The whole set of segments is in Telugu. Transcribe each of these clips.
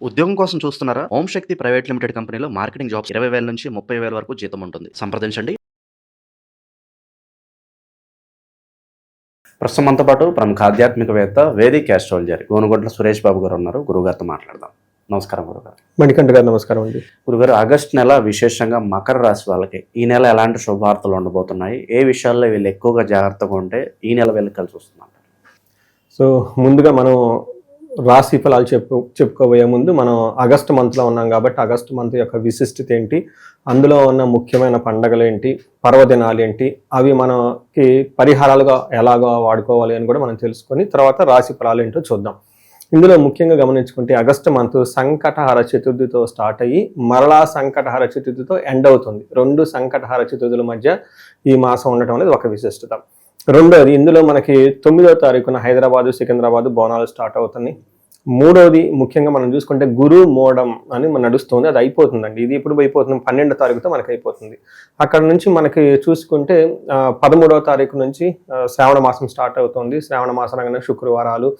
ఉద్యోగం కోసం చూస్తున్నారా? ఓం శక్తి ప్రైవేట్ లిమిటెడ్ కంపెనీలో మార్కెటింగ్ జాబ్స్ 20,000 నుంచి 30,000 వరకు జీతం ఉంటుంది. సంప్రదించండి. ప్రస్తుతం మనతో పాటు ప్రముఖ ఆధ్యాత్మికవేత్త వేదిక్ ఆస్ట్రాలజర్ గోనుగొంట్ల సురేష్ బాబు గారు ఉన్నారు. గురుగారితో మాట్లాడదాం. నమస్కారం గురుగారు. మణికంఠ గారు నమస్కారం అండి. గురుగారు, ఆగస్టు నెల విశేషంగా మకర రాశి వాళ్ళకి ఈ నెల ఎలాంటి శుభవార్తలు ఉండబోతున్నాయి? ఏ విషయాల్లో వీళ్ళు ఎక్కువగా జాగ్రత్తగా ఉంటే ఈ నెల వీళ్ళు కలిసి వస్తున్నారు? సో ముందుగా మనం రాశి ఫలాలు చెప్పుకోబోయే ముందు మనం ఆగస్టు మంత్లో ఉన్నాం కాబట్టి ఆగస్టు మంత్ యొక్క విశిష్టత ఏంటి, అందులో ఉన్న ముఖ్యమైన పండగలు ఏంటి, పర్వదినాలు ఏంటి, అవి మనకి పరిహారాలుగా ఎలాగో వాడుకోవాలి అని కూడా మనం తెలుసుకొని తర్వాత రాశి ఫలాలు ఏంటో చూద్దాం. ఇందులో ముఖ్యంగా గమనించుకుంటే ఆగస్టు మంత్ సంకటహర చతుర్థితో స్టార్ట్ అయ్యి మరలా సంకటహర చతుర్థితో ఎండ్ అవుతుంది. 2 సంకటహర చతుర్థుల మధ్య ఈ మాసం ఉండటం అనేది ఒక విశిష్టత. రెండోది, ఇందులో మనకి 9వ తారీఖున హైదరాబాదు, సికింద్రాబాదు బోనాలు స్టార్ట్ అవుతుంది. మూడవది ముఖ్యంగా మనం చూసుకుంటే గురు మోడం అని మన నడుస్తుంది, అది అయిపోతుందండి. ఇది ఇప్పుడు అయిపోతుంది, 12వ తారీఖుతో మనకి అయిపోతుంది. అక్కడ నుంచి మనకి చూసుకుంటే 13వ తారీఖు నుంచి శ్రావణ మాసం స్టార్ట్ అవుతుంది. శ్రావణ మాసం అనగానే శుక్రవారాలు,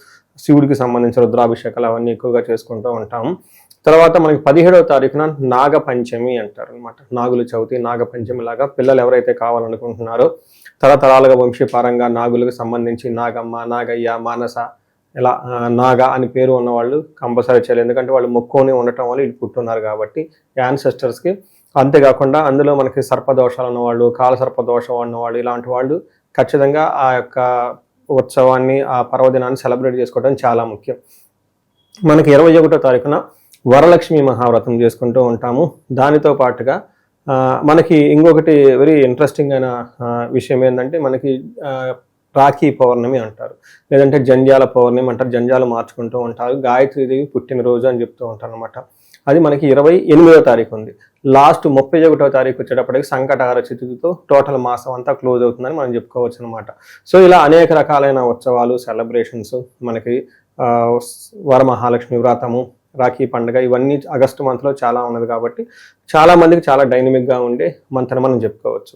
శివుడికి సంబంధించిన రుద్రాభిషేకాలు అవన్నీ ఎక్కువగా చేసుకుంటూ ఉంటాం. తర్వాత మనకి 17వ తారీఖున నాగపంచమి అంటారు అనమాట. నాగుల చవితి, నాగపంచమి లాగా పిల్లలు ఎవరైతే కావాలనుకుంటున్నారో తరతరాలుగా వంశీపారంగా నాగులకు సంబంధించి నాగమ్మ, నాగయ్య, మానస ఇలా నాగ అని పేరు ఉన్నవాళ్ళు కంపల్సరీ చేయాలి. ఎందుకంటే వాళ్ళు మొక్కుని ఉండటం వల్ల ఇటు పుట్టున్నారు కాబట్టి యాన్సెస్టర్స్కి. అంతేకాకుండా అందులో మనకి సర్పదోషాలు ఉన్నవాళ్ళు, కాల సర్పదోషం ఉన్నవాళ్ళు, ఇలాంటి వాళ్ళు ఖచ్చితంగా ఆ యొక్క ఉత్సవాన్ని, ఆ పర్వదినాన్ని సెలబ్రేట్ చేసుకోవడం చాలా ముఖ్యం. మనకి 21వ తారీఖున వరలక్ష్మి మహావ్రతం చేసుకుంటూ ఉంటాము. దానితో పాటుగా మనకి ఇంకొకటి వెరీ ఇంట్రెస్టింగ్ అయిన విషయం ఏంటంటే మనకి రాఖీ పౌర్ణమి అంటారు, లేదంటే జంధ్యాల పౌర్ణమి అంటారు. జంధ్యాలు మార్చుకుంటూ ఉంటారు. గాయత్రీదేవి పుట్టినరోజు అని చెప్తూ ఉంటారు అనమాట. అది మనకి 28వ తారీఖు ఉంది. లాస్ట్ 31వ తారీఖు వచ్చేటప్పటికి సంకటహర చతుర్థితో టోటల్ మాసం అంతా క్లోజ్ అవుతుందని మనం చెప్పుకోవచ్చు అనమాట. సో ఇలా అనేక రకాలైన ఉత్సవాలు, సెలబ్రేషన్స్ మనకి వరమహాలక్ష్మి వ్రతము, రాఖీ పండుగ ఇవన్నీ ఆగస్టు మంత్లో చాలా ఉన్నది కాబట్టి చాలా మందికి చాలా డైనమిక్గా ఉండే మంత్ అని మనం చెప్పుకోవచ్చు.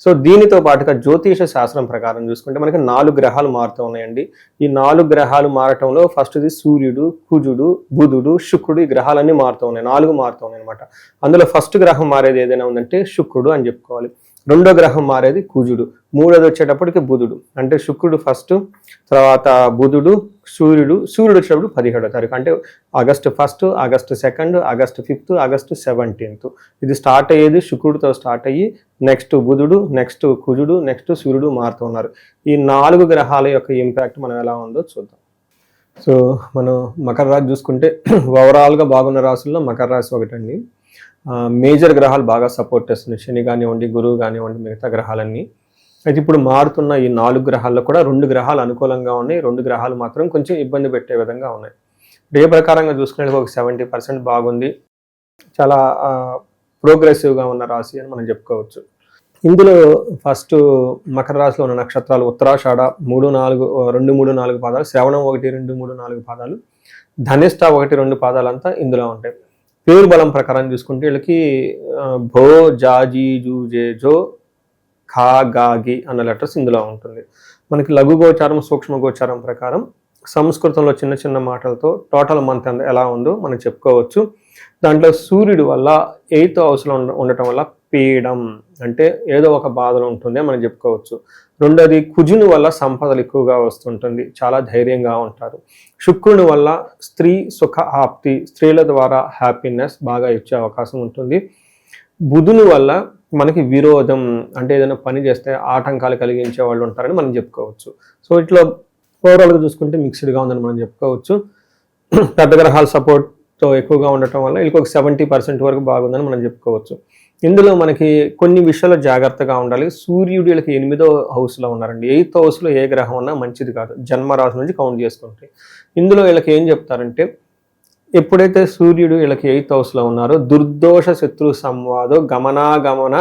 సో దీనితో పాటుగా జ్యోతిష శాస్త్రం ప్రకారం చూసుకుంటే మనకి 4 గ్రహాలు మారుతూ ఉన్నాయండి. ఈ 4 గ్రహాలు మారటంలో ఫస్ట్ది సూర్యుడు, కుజుడు, బుధుడు, శుక్రుడు, ఈ గ్రహాలన్నీ మారుతూ ఉన్నాయి. 4 మారుతూ ఉన్నాయి అనమాట. అందులో ఫస్ట్ గ్రహం మారేది ఏదైనా ఉందంటే శుక్రుడు అని చెప్పుకోవాలి. రెండో గ్రహం మారేది కుజుడు, మూడోది వచ్చేటప్పటికి బుధుడు. అంటే శుక్రుడు ఫస్ట్, తర్వాత బుధుడు, సూర్యుడు వచ్చేటప్పుడు 17వ తారీఖు. అంటే ఆగస్టు 1, ఆగస్టు 2, ఆగస్టు 5, ఆగస్టు 17. ఇది స్టార్ట్ అయ్యేది శుక్రుడితో స్టార్ట్ అయ్యి నెక్స్ట్ బుధుడు, నెక్స్ట్ కుజుడు, నెక్స్ట్ సూర్యుడు మారుతున్నారు. ఈ 4 గ్రహాల యొక్క ఇంపాక్ట్ మనం ఎలా ఉందో చూద్దాం. సో మనం మకర రాశి చూసుకుంటే ఓవరాల్గా బాగున్న రాశుల్లో మకర రాశి ఒకటండి. మేజర్ గ్రహాలు బాగా సపోర్ట్ చేస్తున్నాయి. శని కానివ్వండి, గురువు కానివ్వండి, మిగతా గ్రహాలన్నీ. అయితే ఇప్పుడు మారుతున్న ఈ 4 గ్రహాల్లో కూడా 2 గ్రహాలు అనుకూలంగా ఉన్నాయి, 2 గ్రహాలు మాత్రం కొంచెం ఇబ్బంది పెట్టే విధంగా ఉన్నాయి. డే ప్రకారంగా చూసుకునే ఒక 70% బాగుంది, చాలా ప్రోగ్రెసివ్గా ఉన్న రాశి అని మనం చెప్పుకోవచ్చు. ఇందులో ఫస్ట్ మకర రాశిలో ఉన్న నక్షత్రాలు ఉత్తరాషాఢ 2, 3, 4 పాదాలు, శ్రవణం 1, 2, 3, 4 పాదాలు, ధనిష్ట 1, 2 పాదాలంతా ఇందులో ఉంటాయి. పేరు బలం ప్రకారం చూసుకుంటే వీళ్ళకి భో, జాజీ, జూజే, జో, ఖా, గాగి అన్న లెటర్స్ ఇందులో ఉంటుంది. మనకి లఘు గోచారం, సూక్ష్మ గోచారం ప్రకారం సంస్కృతంలో చిన్న చిన్న మాటలతో టోటల్ మంత్ ఎలా ఉందో మనం చెప్పుకోవచ్చు. దాంట్లో సూర్యుడి వల్ల 8th హౌస్లో ఉండటం వల్ల పీడం అంటే ఏదో ఒక బాధలు ఉంటుంది మనం చెప్పుకోవచ్చు. రెండోది కుజుని వల్ల సంపదలు ఎక్కువగా వస్తుంటుంది, చాలా ధైర్యంగా ఉంటారు. శుక్రుని వల్ల స్త్రీ సుఖ ఆప్తి, స్త్రీల ద్వారా హ్యాపీనెస్ బాగా ఇచ్చే అవకాశం ఉంటుంది. బుధుని వల్ల మనకి విరోధం అంటే ఏదైనా పని చేస్తే ఆటంకాలు కలిగించే వాళ్ళు ఉంటారని మనం చెప్పుకోవచ్చు. సో ఇట్లా ఓవరాల్గా చూసుకుంటే మిక్స్డ్గా ఉందని మనం చెప్పుకోవచ్చు. పెద్ద గ్రహాల సపోర్ట్తో ఎక్కువగా ఉండటం వల్ల వీళ్ళకి ఒక 70% వరకు బాగుందని మనం చెప్పుకోవచ్చు. ఇందులో మనకి కొన్ని విషయాల్లో జాగ్రత్తగా ఉండాలి. సూర్యుడు వీళ్ళకి 8వ హౌస్లో ఉన్నారండి. 8th హౌస్లో ఏ గ్రహం ఉన్నా మంచిది కాదు, జన్మరాశి నుంచి కౌంట్ చేసుకుంటే. ఇందులో వీళ్ళకి ఏం చెప్తారంటే ఎప్పుడైతే సూర్యుడు వీళ్ళకి 8th హౌస్లో ఉన్నారో దుర్దోష శత్రు సంవాదో గమనాగమన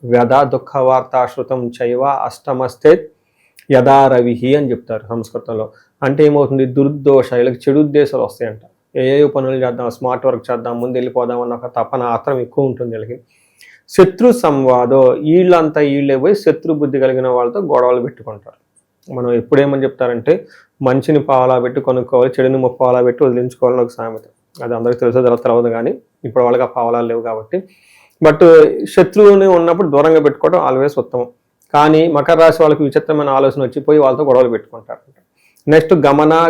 వ్యధ దుఃఖవార్తాశ్రుతం చైవ అష్టమస్తే యథా రవిహి అని చెప్తారు సంస్కృతంలో. అంటే ఏమవుతుంది, దుర్దోష వీళ్ళకి చెడు ఉద్దేశాలు వస్తాయంట. ఏ పనులు చేద్దాం, స్మార్ట్ వర్క్ చేద్దాం, ముందు వెళ్ళిపోదాం అన్న ఒక తపన ఆత్రం ఎక్కువ ఉంటుంది వీళ్ళకి. శత్రు సంవాదో వీళ్ళే పోయి శత్రు బుద్ధి కలిగిన వాళ్ళతో గొడవలు పెట్టుకుంటారు. మనం ఎప్పుడేమని చెప్తారంటే మంచిని పావలా పెట్టి కొనుక్కోవాలి, చెడుని ముప్పావలా పెట్టి వదిలించుకోవాలని ఒక సామెత. అది అందరికీ తెలియదు కానీ ఇప్పుడు వాళ్ళకి ఆ పావలాలు లేవు కాబట్టి. బట్ శత్రువుని ఉన్నప్పుడు దూరంగా పెట్టుకోవడం ఆల్వేస్ ఉత్తమం. కానీ మకర రాశి వాళ్ళకి విచిత్రమైన ఆలోచన వచ్చిపోయి వాళ్ళతో గొడవలు పెట్టుకుంటారు. నెక్స్ట్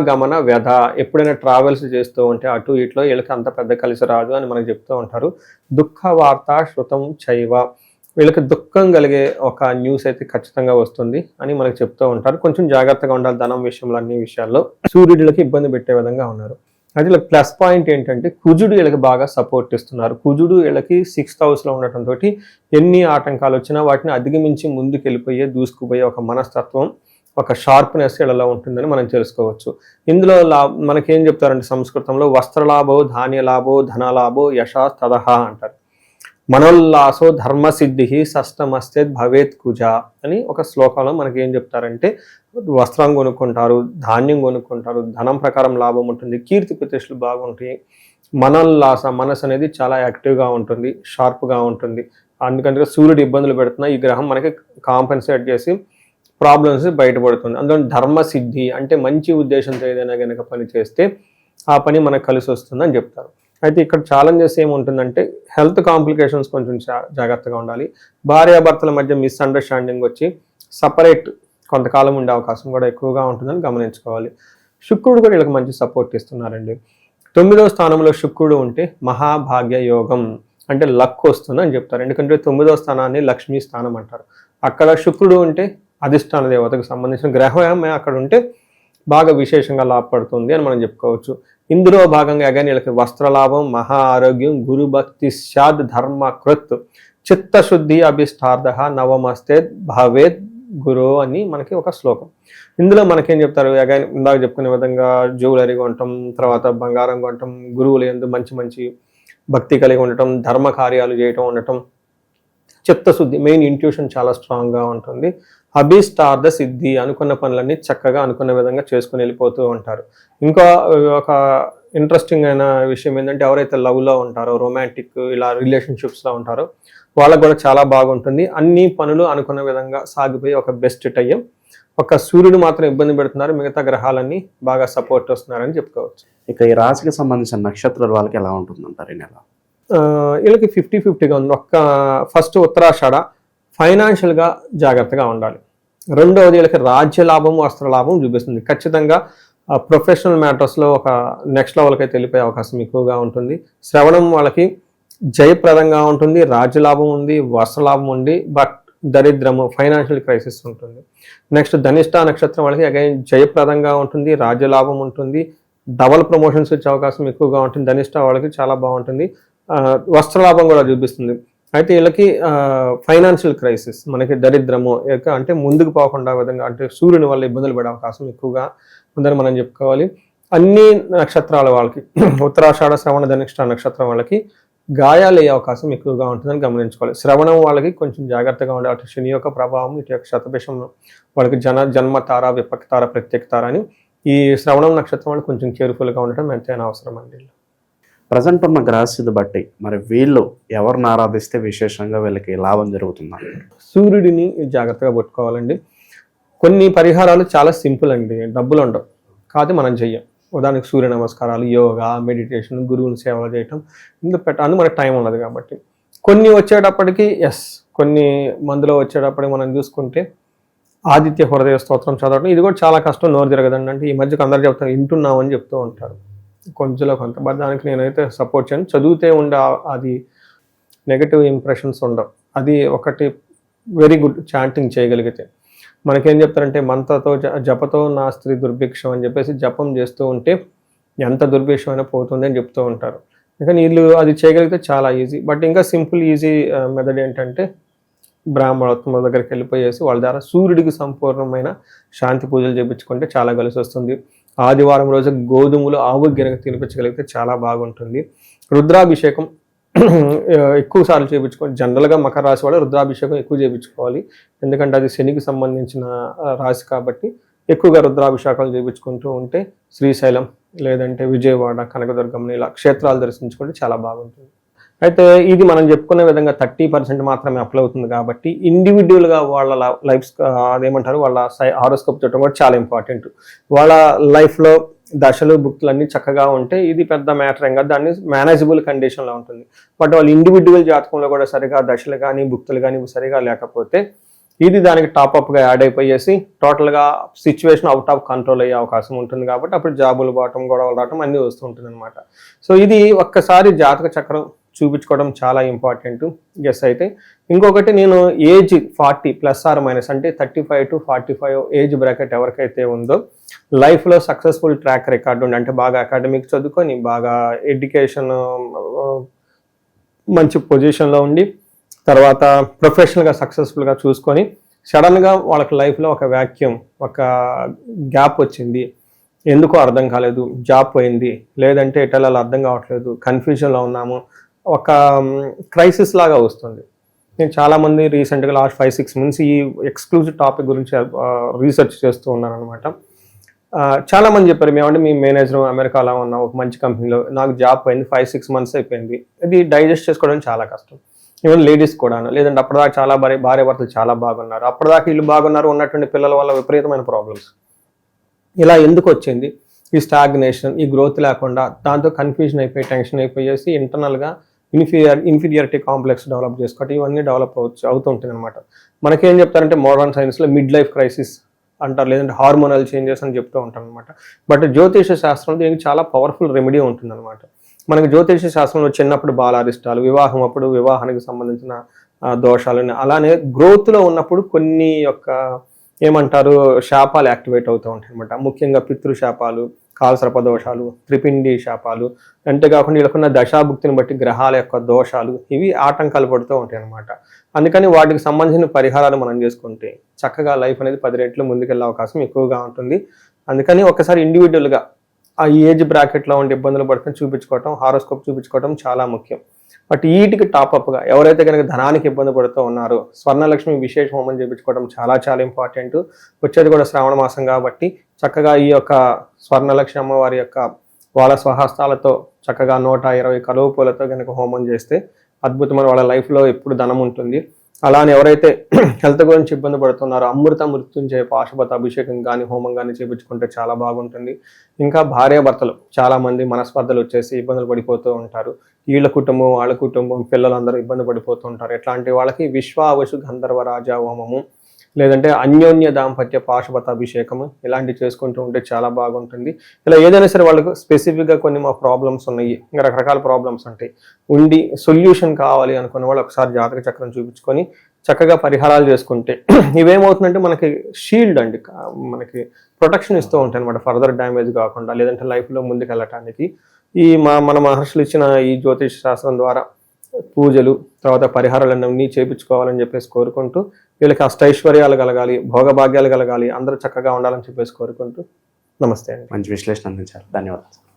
గమన వ్యధ, ఎప్పుడైనా ట్రావెల్స్ చేస్తూ ఉంటే అటు ఇట్లో వీళ్ళకి అంత పెద్ద కలిసి రాదు అని మనకు చెప్తూ ఉంటారు. దుఃఖ వార్త శృతం చైవ, వీళ్ళకి దుఃఖం కలిగే ఒక న్యూస్ అయితే ఖచ్చితంగా వస్తుంది అని మనకు చెప్తూ ఉంటారు. కొంచెం జాగ్రత్తగా ఉండాలి ధనం విషయంలో, అన్ని విషయాల్లో. సూర్యుడికి ఇబ్బంది పెట్టే విధంగా ఉన్నారు. అయితే వీళ్ళకి ప్లస్ పాయింట్ ఏంటంటే కుజుడు వీళ్ళకి బాగా సపోర్ట్ ఇస్తున్నారు. కుజుడు వీళ్ళకి 6th హౌస్లో ఉండటంతో ఎన్ని ఆటంకాలు వచ్చినా వాటిని అధిగమించి ముందుకు వెళ్ళిపోయే దూసుకుపోయే ఒక మనస్తత్వం, ఒక షార్ప్నెస్ వీళ్ళలో ఉంటుందని మనం తెలుసుకోవచ్చు. ఇందులో మనకేం చెప్తారంటే సంస్కృతంలో వస్త్రలాభో ధాన్యలాభో ధనలాభో యశా తదహ అంటారు. మనోల్లాసో ధర్మసిద్ధి షష్టమస్తే భవేత్ కుజ అని ఒక శ్లోకంలో మనకి ఏం చెప్తారంటే వస్త్రం కొనుక్కుంటారు, ధాన్యం కొనుక్కుంటారు, ధనం ప్రకారం లాభం ఉంటుంది, కీర్తి ప్రతిష్టలు బాగుంటాయి. మనోల్లాస, మనసు అనేది చాలా యాక్టివ్గా ఉంటుంది, షార్ప్గా ఉంటుంది. అందుకంటే సూర్యుడు ఇబ్బందులు పెడుతున్నా ఈ గ్రహం మనకి కాంపెన్సేట్ చేసి ప్రాబ్లమ్స్ బయటపడుతుంది. అందులో ధర్మసిద్ధి అంటే మంచి ఉద్దేశంతో ఏదైనా కనుక పని చేస్తే ఆ పని మనకు కలిసి వస్తుంది అని చెప్తారు. అయితే ఇక్కడ ఛాలెంజెస్ ఏముంటుందంటే హెల్త్ కాంప్లికేషన్స్ కొంచెం జాగ్రత్తగా ఉండాలి. భార్యాభర్తల మధ్య మిస్అండర్స్టాండింగ్ వచ్చి సపరేట్ కొంతకాలం ఉండే అవకాశం కూడా ఎక్కువగా ఉంటుందని గమనించుకోవాలి. శుక్రుడు కూడా వీళ్ళకి మంచి సపోర్ట్ ఇస్తున్నారండి. 9వ స్థానంలో శుక్రుడు ఉంటే మహాభాగ్య యోగం అంటే లక్ వస్తుంది అని చెప్తారు. ఎందుకంటే 9వ స్థానాన్ని లక్ష్మీ స్థానం అంటారు. అక్కడ శుక్రుడు ఉంటే అధిష్టాన దేవతకు సంబంధించిన గ్రహమే అక్కడ ఉంటే బాగా విశేషంగా లాభపడుతుంది అని మనం చెప్పుకోవచ్చు. ఇందులో భాగంగా అగైన్ వీళ్ళకి వస్త్రలాభం, మహా ఆరోగ్యం, గురుభక్తి స్యాద్ ధర్మకృత్, చిత్తశుద్ధి అభిష్టార్థ నవమస్తే భవేత్ గురు అని మనకి ఒక శ్లోకం. ఇందులో మనకేం చెప్తారు, అగైన్ ఇందాక చెప్పుకునే విధంగా జ్యువెలరీ కొనటం, తర్వాత బంగారం కొనటం, గురువులు ఎందు మంచి మంచి భక్తి కలిగి ఉండటం, ధర్మ కార్యాలు చేయటం ఉండటం, చిత్తశుద్ధి మెయిన్ ఇంట్యూషన్ చాలా స్ట్రాంగ్గా ఉంటుంది. అభిష్టార్థ సిద్ధి, అనుకున్న పనులన్నీ చక్కగా అనుకున్న విధంగా చేసుకుని వెళ్ళిపోతూ ఉంటారు. ఇంకా ఒక ఇంట్రెస్టింగ్ అయిన విషయం ఏంటంటే ఎవరైతే లవ్లో ఉంటారో, రొమాంటిక్ ఇలా రిలేషన్షిప్స్లో ఉంటారో వాళ్ళకు కూడా చాలా బాగుంటుంది. అన్ని పనులు అనుకున్న విధంగా సాగిపోయి ఒక బెస్ట్ టైం. ఒక సూర్యుడు మాత్రం ఇబ్బంది పెడుతున్నారు, మిగతా గ్రహాలన్నీ బాగా సపోర్ట్ వస్తున్నారని చెప్పుకోవచ్చు. ఇక ఈ రాశికి సంబంధించిన నక్షత్రాల వాళ్ళకి ఎలా ఉంటుందంటారు ఈ నెల? వీళ్ళకి 50-50గా ఉంది. ఫస్ట్ ఉత్తరాషాఢ ఫైనాన్షియల్గా జాగ్రత్తగా ఉండాలి. రెండవది వీళ్ళకి రాజ్య లాభం, వస్త్ర లాభం చూపిస్తుంది. ఖచ్చితంగా ప్రొఫెషనల్ మ్యాటర్స్లో ఒక నెక్స్ట్ లెవెల్కి అయితే వెళ్ళిపోయే అవకాశం ఎక్కువగా ఉంటుంది. శ్రవణం వాళ్ళకి జయప్రదంగా ఉంటుంది, రాజ్యలాభం ఉంది, వస్త్రలాభం ఉంది, బట్ దరిద్రము ఫైనాన్షియల్ క్రైసిస్ ఉంటుంది. నెక్స్ట్ ధనిష్ట నక్షత్రం వాళ్ళకి అగైన్ జయప్రదంగా ఉంటుంది, రాజ్యలాభం ఉంటుంది, డబల్ ప్రమోషన్స్ వచ్చే అవకాశం ఎక్కువగా ఉంటుంది. ధనిష్ట వాళ్ళకి చాలా బాగుంటుంది, వస్త్రలాభం కూడా చూపిస్తుంది. అయితే వీళ్ళకి ఫైనాన్షియల్ క్రైసిస్, మనకి దరిద్రము అంటే ముందుకు పోకుండా విధంగా అంటే సూర్యుని వల్ల ఇబ్బందులు పడే అవకాశం ఎక్కువగా ఉందని మనం చెప్పుకోవాలి. అన్ని నక్షత్రాల వాళ్ళకి ఉత్తరాషాఢ, శ్రవణ, ధనిష్ట నక్షత్రం వాళ్ళకి గాయాలు అయ్యే అవకాశం ఎక్కువగా ఉంటుందని గమనించుకోవాలి. శ్రవణం వాళ్ళకి కొంచెం జాగ్రత్తగా ఉండాలి. అటు శని యొక్క ప్రభావం, ఇటు యొక్క శతభిషం వాళ్ళకి జన్మ తార, విపక్ తార, ప్రత్యేక తార అని ఈ శ్రవణం నక్షత్రం వాళ్ళకి కొంచెం కేర్ఫుల్గా ఉండటం ఎంతైనా అవసరం అండి. ప్రజెంట్ ఉన్న గ్రహస్థితి బట్టి మరి వీళ్ళు ఎవరిని ఆరాధిస్తే విశేషంగా వీళ్ళకి లాభం జరుగుతుంది? సూర్యుడిని జాగ్రత్తగా పట్టుకోవాలండి. కొన్ని పరిహారాలు చాలా సింపుల్ అండి, డబ్బులు ఉండవు, కాదు మనం చెయ్యం. ఉదాహరణకు సూర్య నమస్కారాలు, యోగా, మెడిటేషన్, గురువుని సేవలు చేయటం, ఇందులో పెట్టాలని మనకు టైం ఉండదు కాబట్టి. కొన్ని వచ్చేటప్పటికి కొన్ని మందులో వచ్చేటప్పటికి మనం చూసుకుంటే ఆదిత్య హృదయ స్తోత్రం చదవడం, ఇది కూడా చాలా కష్టం, నోరు తిరగదండి. అంటే ఈ మధ్యకు అందరు చెప్తారు వింటున్నామని చెప్తూ ఉంటారు కొంచెంలో కొంత, బట్ దానికి నేనైతే సపోర్ట్ చేయను. చదివితే ఉండే అది నెగటివ్ ఇంప్రెషన్స్ ఉండవు. అది ఒకటి వెరీ గుడ్ చాంటింగ్ చేయగలిగితే. మనకేం చెప్తారంటే మంత్రతో జపతో నా స్త్రీ దుర్భిక్షం అని చెప్పేసి జపం చేస్తూ ఉంటే ఎంత దుర్భిక్షం అయినా పోతుంది అని చెప్తూ ఉంటారు. కానీ వీళ్ళు అది చేయగలిగితే చాలా ఈజీ. బట్ ఇంకా సింపుల్ ఈజీ మెథడ్ ఏంటంటే బ్రాహ్మణోత్తముల దగ్గరికి వెళ్ళిపోయేసి వాళ్ళ ద్వారా సూర్యుడికి సంపూర్ణమైన శాంతి పూజలు చేయించుకుంటే చాలా కలిసి వస్తుంది. ఆదివారం రోజు గోధుమలు ఆవు గినక తినిపించగలిగితే చాలా బాగుంటుంది. రుద్రాభిషేకం ఎక్కువ సార్లు చేయించుకోవాలి. జనరల్గా మకర రాశి వాళ్ళు రుద్రాభిషేకం ఎక్కువ చేయించుకోవాలి, ఎందుకంటే అది శనికి సంబంధించిన రాశి కాబట్టి ఎక్కువగా రుద్రాభిషేకాలు చేయించుకుంటూ ఉంటే శ్రీశైలం లేదంటే విజయవాడ, కనకదుర్గం ఇలా క్షేత్రాలు దర్శించుకుంటే చాలా బాగుంటుంది. అయితే ఇది మనం చెప్పుకునే విధంగా 30% మాత్రమే అప్లై అవుతుంది కాబట్టి ఇండివిజువల్గా వాళ్ళ లైఫ్ అదేమంటారు వాళ్ళ హారోస్కోప్ చూడటం కూడా చాలా ఇంపార్టెంట్. వాళ్ళ లైఫ్లో దశలు భుక్తులు అన్ని చక్కగా ఉంటే ఇది పెద్ద మ్యాటర్ ఏం కాదు, దాన్ని మేనేజబుల్ కండిషన్లో ఉంటుంది. బట్ వాళ్ళు ఇండివిజువల్ జాతకంలో కూడా సరిగా దశలు కానీ భుక్తులు కానీ సరిగా లేకపోతే ఇది దానికి టాప్అప్గా యాడ్ అయిపోయేసి టోటల్గా సిచ్యువేషన్ అవుట్ ఆఫ్ కంట్రోల్ అయ్యే అవకాశం ఉంటుంది. కాబట్టి అప్పుడు జాబులు పోవటం, గొడవలు రావటం అన్నీ వస్తూ ఉంటుంది అనమాట. సో ఇది ఒక్కసారి జాతక చక్రం చూపించుకోవడం చాలా ఇంపార్టెంట్. గెస్ అయితే ఇంకొకటి, నేను ఏజ్ 40± అంటే 35 to 45 ఏజ్ బ్రాకెట్ ఎవరికైతే ఉందో లైఫ్లో సక్సెస్ఫుల్ ట్రాక్ రికార్డు ఉండి, అంటే బాగా అకాడమిక్ చదువుకొని బాగా ఎడ్యుకేషన్ మంచి పొజిషన్లో ఉండి తర్వాత ప్రొఫెషనల్గా సక్సెస్ఫుల్గా చూసుకొని సడన్గా వాళ్ళకి లైఫ్లో ఒక వ్యాక్యూమ్, ఒక గ్యాప్ వచ్చింది, ఎందుకో అర్థం కాలేదు, జాబ్ పోయింది, లేదంటే ఎటెళ్ళాలో అర్థం కావట్లేదు, కన్ఫ్యూజన్లో ఉన్నాము, ఒక క్రైసిస్ లాగా వస్తుంది. నేను చాలామంది రీసెంట్గా లాస్ట్ 5-6 months ఈ ఎక్స్క్లూజివ్ టాపిక్ గురించి రీసెర్చ్ చేస్తూ ఉన్నాను అనమాట. చాలామంది చెప్పారు, మేమంటే మీ మేనేజర్ అమెరికాలో ఉన్న ఒక మంచి కంపెనీలో, నాకు జాబ్ పోయింది, 5-6 months అయిపోయింది. ఇది డైజెస్ట్ చేసుకోవడం చాలా కష్టం. ఈవెన్ లేడీస్ కూడాను, లేదంటే అప్పటిదాకా చాలా భార్య భర్తలు చాలా బాగున్నారు, అప్పటిదాకా వీళ్ళు బాగున్నారు, ఉన్నటువంటి పిల్లల వల్ల విపరీతమైన ప్రాబ్లమ్స్. ఇలా ఎందుకు వచ్చింది? ఈ స్టాగ్నేషన్, ఈ గ్రోత్ లేకుండా దాంతో కన్ఫ్యూజన్ అయిపోయి టెన్షన్ అయిపోయేసి ఇంటర్నల్గా ఇన్ఫీరియారిటీ కాంప్లెక్స్ డెవలప్ చేసుకోవటం, ఇవన్నీ డెవలప్ అవుతుంటుంది అనమాట. మనకేం చెప్తారంటే మోడర్న్ సైన్స్లో మిడ్ లైఫ్ క్రైసిస్ అంటారు, లేదంటే హార్మోనల్ చేంజెస్ అని చెప్తూ ఉంటారు అనమాట. బట్ జ్యోతిష శాస్త్రంలో దీనికి చాలా పవర్ఫుల్ రెమెడీ ఉంటుంది అనమాట. మనకి జ్యోతిష శాస్త్రంలో చిన్నప్పుడు బాలారిష్టాలు, వివాహం అప్పుడు వివాహానికి సంబంధించిన దోషాలని, అలానే గ్రోత్లో ఉన్నప్పుడు కొన్ని యొక్క ఏమంటారు శాపాలు యాక్టివేట్ అవుతూ ఉంటాయి అనమాట. ముఖ్యంగా పితృశాపాలు, కాలసర్ప దోషాలు, త్రిపిండి శాపాలు, అంతేకాకుండా వీళ్ళకున్న దశాభుక్తిని బట్టి గ్రహాల యొక్క దోషాలు, ఇవి ఆటంకాలు పడుతూ ఉంటాయి అనమాట. అందుకని వాటికి సంబంధించిన పరిహారాలు మనం చేసుకుంటే చక్కగా లైఫ్ అనేది 10 రెట్లు ముందుకెళ్ళే అవకాశం ఎక్కువగా ఉంటుంది. అందుకని ఒకసారి ఇండివిజువల్గా ఆ ఏజ్ బ్రాకెట్లో ఉండే ఇబ్బందులు పడుతుంది చూపించుకోవటం, హారోస్కోప్ చూపించుకోవటం చాలా ముఖ్యం. బట్ వీటికి టాప్అప్గా ఎవరైతే కనుక ధనానికి ఇబ్బంది పడుతూ ఉన్నారో స్వర్ణలక్ష్మి విశేష హోమం చేయించుకోవడం చాలా చాలా ఇంపార్టెంట్. వచ్చేది కూడా శ్రావణ మాసం కాబట్టి చక్కగా ఈ యొక్క స్వర్ణలక్ష్మి అమ్మవారి యొక్క వాళ్ళ స్వహస్తాలతో చక్కగా 120 కలువ పూలతో కనుక హోమం చేస్తే అద్భుతమైన వాళ్ళ లైఫ్లో ఎప్పుడు ధనం ఉంటుంది. అలానే ఎవరైతే హెల్త్ గురించి ఇబ్బంది పడుతున్నారో అమృత మృత్యుంజయ పాశుపత అభిషేకం కానీ హోమం కానీ చేయించుకుంటే చాలా బాగుంటుంది. ఇంకా భార్యాభర్తలు చాలామంది మనస్పర్ధలు వచ్చేసి ఇబ్బందులు పడిపోతూ ఉంటారు. వీళ్ళ కుటుంబం వాళ్ళ కుటుంబం పిల్లలందరూ ఇబ్బంది పడిపోతూ ఉంటారు. ఇట్లాంటి వాళ్ళకి విశ్వావసు గంధర్వ రాజా హోమము, లేదంటే అన్యోన్య దాంపత్య పాశుపత అభిషేకము ఇలాంటివి చేసుకుంటూ ఉంటే చాలా బాగుంటుంది. ఇలా ఏదైనా సరే వాళ్ళకు స్పెసిఫిక్గా కొన్ని మా ప్రాబ్లమ్స్ ఉన్నాయి, ఇంకా రకరకాల ప్రాబ్లమ్స్ ఉంటాయి, ఉండి సొల్యూషన్ కావాలి అనుకున్న వాళ్ళు ఒకసారి జాతక చక్రం చూపించుకొని చక్కగా పరిహారాలు చేసుకుంటే ఇవేమవుతుందంటే మనకి షీల్డ్ అండి, మనకి ప్రొటెక్షన్ ఇస్తూ ఉంటాయి అనమాట, ఫర్దర్ డ్యామేజ్ కాకుండా, లేదంటే లైఫ్లో ముందుకు వెళ్ళటానికి. ఈ మన మహర్షులు ఇచ్చిన ఈ జ్యోతిష శాస్త్రం ద్వారా పూజలు తర్వాత పరిహారాలన్నీ చేయించుకోవాలని చెప్పేసి కోరుకుంటూ, వీళ్ళకి అష్టైశ్వర్యాలు కలగాలి, భోగభాగ్యాలు కలగాలి, అందరూ చక్కగా ఉండాలని చెప్పేసి కోరుకుంటూ నమస్తే అండి. మంచి విశ్లేషణ అందించారు, ధన్యవాదాలు.